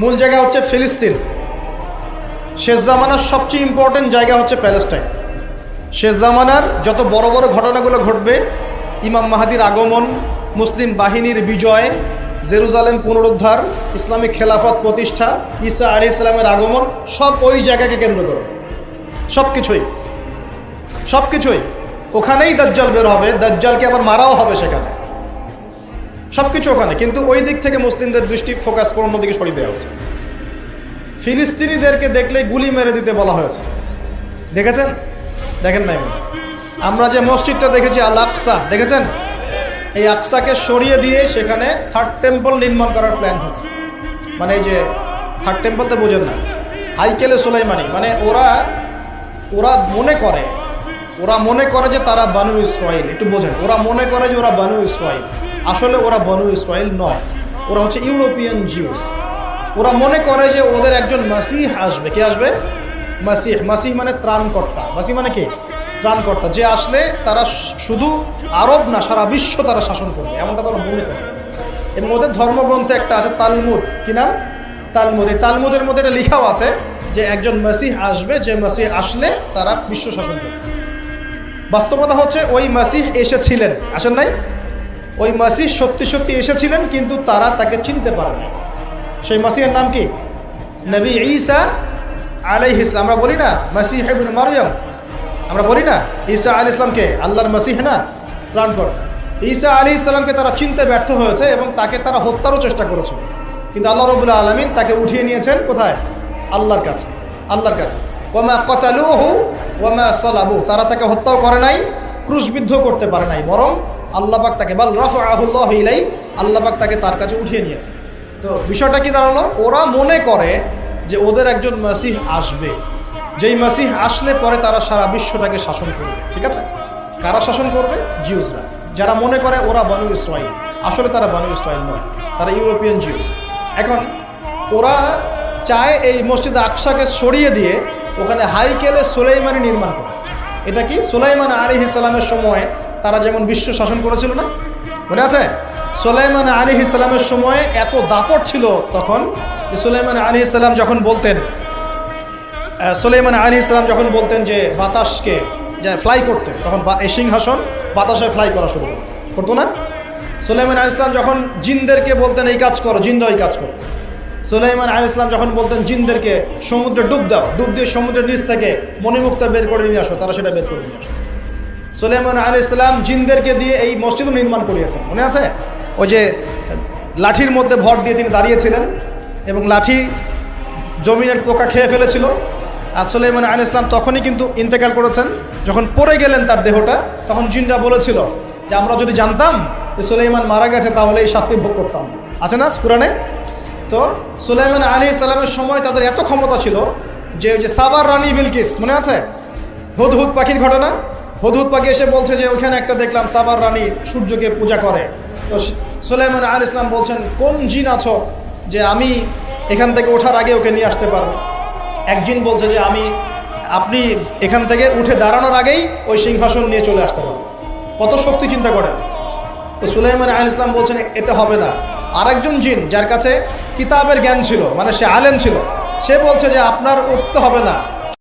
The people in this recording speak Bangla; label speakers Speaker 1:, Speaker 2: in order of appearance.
Speaker 1: মূল জায়গা হচ্ছে ফিলিস্তিন। শেষ জামানার সবচেয়ে ইম্পর্টেন্ট জায়গা হচ্ছে প্যালেস্টাইন। শেষ জামানার যত বড় বড় ঘটনাগুলো ঘটবে, ইমাম মাহাদির আগমন, মুসলিম বাহিনীর বিজয়, জেরুজালেম পুনরুদ্ধার, ইসলামিক খেলাফত প্রতিষ্ঠা, ঈসা আলাইহিস সালামের আগমন, সব ওই জায়গাকে কেন্দ্র করে। সব কিছুই ওখানেই দাজ্জাল বের হবে, দাজ্জালকে আবার মারাও হবে সেখানে, সব কিছু ওখানে। কিন্তু ওই দিক থেকে মুসলিমদের দৃষ্টি ফোকাস করে অন্যদিকে সরিয়ে দেওয়া হচ্ছে। ফিলিস্তিনিদেরকে দেখলে গুলি মেরে দিতে বলা হয়েছে, দেখেছেন? দেখেন নাই? আমরা যে মসজিদটা দেখেছি আল আকসা, দেখেছেন? এই আকসাকে সরিয়ে দিয়ে সেখানে থার্ড টেম্পল নির্মাণ করার প্ল্যান হচ্ছে। মানে এই যে থার্ড টেম্পল তো বোঝেন না, হাইকেলে সুলাইমানি, মানে ওরা মনে করে যে তারা বানু ইসরাইল। একটু বোঝেন, ওরা মনে করে যে ওরা বানু ইসরাইল, আসলে ওরা বানু ইসরাইল নয়, ওরা হচ্ছে ইউরোপিয়ান জিউস। ওরা মনে করে যে ওদের একজন মাসিহ আসবে। কে আসবে? মাসিহ মানে ত্রাণকর্তা। মাসিহ মানে কি? ত্রাণকর্তা। যে আসলে তারা শুধু আরব না, সারা বিশ্ব তারা শাসন করবে, এমনটা তারা মনে করে। এবং ওদের ধর্মগ্রন্থে একটা আছে তালমুদ। কি নাম? তালমুদ। এই তালমুদের মধ্যে এটা লেখাও আছে যে একজন মাসিহ আসবে, যে মাসিহ আসলে তারা বিশ্ব শাসন করবে। বাস্তবতা হচ্ছে ওই মাসিহ এসেছিলেন, আসেন নাই? ওই মাসিহ সত্যি এসেছিলেন, কিন্তু তারা তাকে চিনতে পারে না। সেই মাসিহের নাম কি? নবী ঈসা আলাইহিস সালাম। আমরা বলি না মাসিহ ইবনে মারইয়াম, আমরা বলি না ঈসা আলাইহিস সালামকে আল্লাহর মাসিহ না, ত্রাণকর্তা। ঈসা আলাইহিস সালামকে তারা চিনতে ব্যর্থ হয়েছে এবং তাকে তারা হত্যারও চেষ্টা করেছিল, কিন্তু আল্লাহ রাব্বুল আলামিন তাকে উঠিয়ে নিয়েছেন কোথায়? আল্লাহর কাছে। ওয়ামা ক্বাতালুহু ওয়ামা সালাবু, তারা তাকে হত্যাও করে নাই, ক্রুশবিদ্ধ করতে পারে নাই, বরং আল্লাহ পাক তাকে বাল রাফাআহুল্লাহু ইলাই, আল্লাহ পাক তাকে তার কাছে উঠিয়ে নিয়েছে। তো বিষয়টা কি দাঁড়ালো? ওরা মনে করে যে ওদের একজন মাসিহ আসবে, যেই মাসিহ আসলে পরে তারা সারা বিশ্বটাকে শাসন করবে। ঠিক আছে? কারা শাসন করবে? জিউসরা, যারা মনে করে ওরা বানু ইসরাইল। আসলে তারা বানু ইসরাইল নয়, তারা ইউরোপিয়ান জিউস। এখন ওরা চায় এই মসজিদ আকসাকে সরিয়ে দিয়ে ওখানে হাইকেলে সুলাইমানি নির্মাণ করে। এটা কি? সুলাইমান আলাইহিস সালামের সময় তারা যেমন বিশ্ব শাসন করেছিল না, মনে আছে? সুলাইমান আলাইহিস সালামের সময় এত দাপট ছিল তখন, সুলাইমান আলাইহিস সালাম যখন বলতেন যে বাতাসকে যে ফ্লাই করতে, তখন এই সিংহাসন বাতাসে ফ্লাই করা শুরু করতো না? সুলাইমান আলাইহিস সালাম যখন জিনদেরকে বলতেন এই কাজ করো, জিনরা ওই কাজ করতো। সুলাইমান আলাইহিস সালাম যখন বলতেন জিনদেরকে সমুদ্রে ডুব দাও, ডুব দিয়ে সমুদ্রের নিচ থেকে মণিমুক্তা বের করে নিয়ে আসো, তারা সেটা বের করে নিয়ে আসো। সুলাইমান আলাইহিস সালাম জিনদেরকে দিয়ে এই মসজিদও নির্মাণ করিয়েছেন, মনে আছে? ওই যে লাঠির মধ্যে ভর দিয়ে তিনি দাঁড়িয়েছিলেন এবং লাঠি জমিনের পোকা খেয়ে ফেলেছিল। আর সুলাইমান আলাইহিস সালাম তখনই কিন্তু ইন্তেকাল করেছেন। যখন পড়ে গেলেন তার দেহটা, তখন জিনরা বলেছিল যে আমরা যদি জানতাম যে সুলাইমান মারা গেছে তাহলে এই শাস্তি ভোগ করতাম। আছে না কুরআনে? তো সুলাইমান আলাইহিস সালামের সময় তাদের এত ক্ষমতা ছিল যে ওই যে সাবার রানী বিলকিস, মনে আছে? হুদহুদ পাখির ঘটনা। হুদহুদ পাখি এসে বলছে যে ওইখানে একটা দেখলাম সাবার রানী সূর্যকে পূজা করে। তো সুলাইমান আলাইহিস সালাম বলছেন কোন জিন আছো যে আমি এখান থেকে ওঠার আগে ওকে নিয়ে আসতে পারবো? এক জিন বলছে যে আপনি এখান থেকে উঠে দাঁড়ানোর আগেই ওই সিংহাসন নিয়ে চলে আসতে পারবো। কত শক্তি চিন্তা করেন। তো সুলাইমান আলাইহিস সালাম বলছেন এতে হবে না। আরেকজন জিন যার কাছে কিতাবের জ্ঞান ছিল, মানে সে আলেম ছিল, সে বলছে যে আপনার উঠতে হবে না,